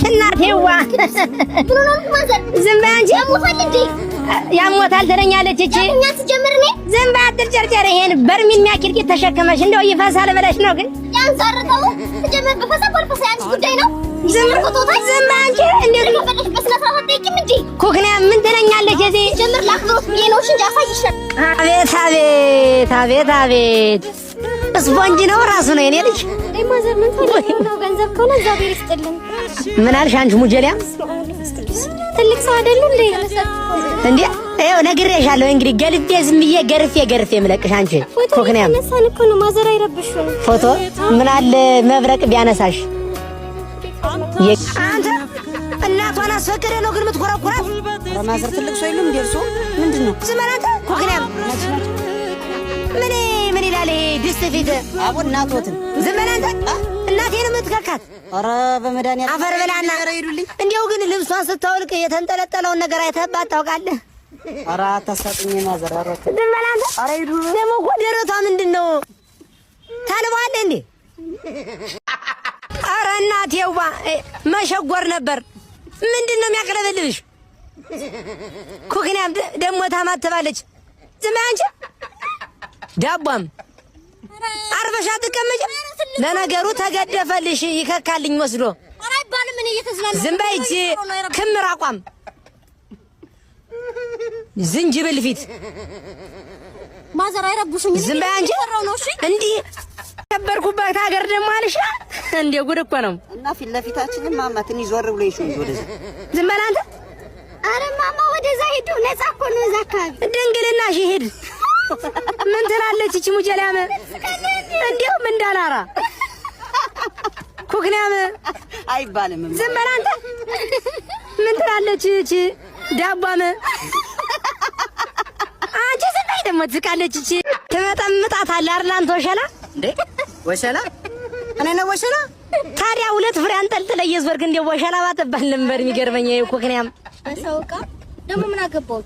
እናቴዋ ዝም በይ አንቺ ያሞታል ትለኛለች እቺ ዝም በይ አትጨርጨሪ ይሄን በርሚል የሚያክል ቂጥ ተሸክመሽ እንደው ይፈሳል ብለሽ ነው ግን ያንሳርተው ተጀመረ በፈሳ በፈሳ ያንቺ ጉዳይ ነው ዝም በይ አንቺ እንደው ከፈለሽ በስነ ስርዓት አትጠይቂም እንዴ ኮክና ምን ትለኛለች እዚህ ጀምር ላክብሮት ብዬ ነው እንጂ አሳይሻል አቤት አቤት አቤት አቤት ስፖንጅ ነው ራሱ ነው የኔ ልጅ ማዘር ምን ነው ገንዘብ ከሆነ እግዚአብሔር ይስጥልኝ ምን አልሽ አንቺ ሙጀሊያ ትልቅ ሰው አይደል እንዴ ይኸው ነግሬሻለሁ እንግዲህ ገልቤ ዝም ብዬ ገርፌ ምለቅሽ አንቺ ኮክና መሳን እኮ ነው ማዘር አይረብሹ ፎቶ ምን አለ መብረቅ ቢያነሳሽ አንተ እናቷን አስፈቅደ ነው ግን የምትኮረኩራት ማዘር ትልቅ ሰው የለም ደርሶ ምንድነው ዝመራታ ኮክና ምን ይላል ድስት ፊት አቦ እናቶትን ዝመናንተ እናቴን የምትከካት ኧረ በመዳን አፈር በላና ይሄዱልኝ እንዴው ግን ልብሷን ስታወልቅ የተንጠለጠለውን ነገር አይተህባት ታውቃለህ ኧረ አታሳጥኝ ማዘር ኧረ ዝመናንተ ኧረ ይሄዱ ደግሞ ጎደረቷ ምንድነው ታልባለ እንዴ ኧረ እናቴዋ መሸጎር ነበር ምንድነው የሚያቀለበልብሽ ኮክናም ደግሞ ታማትባለች ዝም አንቺ ዳቧም አርፈሻ ተቀመጭ ለነገሩ ተገደፈልሽ ይከካልኝ ወስዶ አራይባል ምን እየተዝናና ዝም በይ እጂ ክምር አቋም ዝንጅብል ፊት ማዘር አይረብሹኝ ዝም በይ አንቺ እንዴ ነበርኩበት ሀገር ደግሞ አልሽ እንዴ ጉድ እኮ ነው እና ፊት ለፊታችን ማማ ትንሽ ዞር ብሎ ይሹኝ ወደዛ ዝም በል አንተ አረ ማማ ወደዛ ሄዱ ነፃ እኮ ነው እዛ አካባቢ ድንግልናሽ ይሄድ ምን ትላለች እቺ ሙጀላም እንዴውም እንዳላራ ኮክናም አይባልም ዝም በል አንተ ምን ትላለች እቺ ዳቧም አንቺ ዝም በይ ደግሞ ትቃለች እቺ ትመጣጣታለህ አይደል አንተ ወሸላ እንዴ ወሸላ እኔ ነው ወሸላ ታዲያ ሁለት ፍሬ አንጠልጥለ እየዞርክ እንደ ወሸላ ባትባል ነበር የሚገርመኝ ኮክናም በሰውቃ ደግሞ ምን አገባው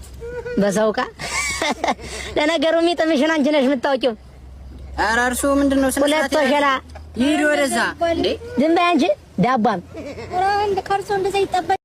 በሰውቃ ለነገሩ የሚጥምሽን አንቺ ነሽ የምታውቂው ኧረ እርሱ ምንድነው ሁለት ወሸላ ይሄድ ወደዛ እንዴ ዝም በይ አንቺ ዳቧም ኧረ እንደ ከርሶ እንደዛ ይጠበቅ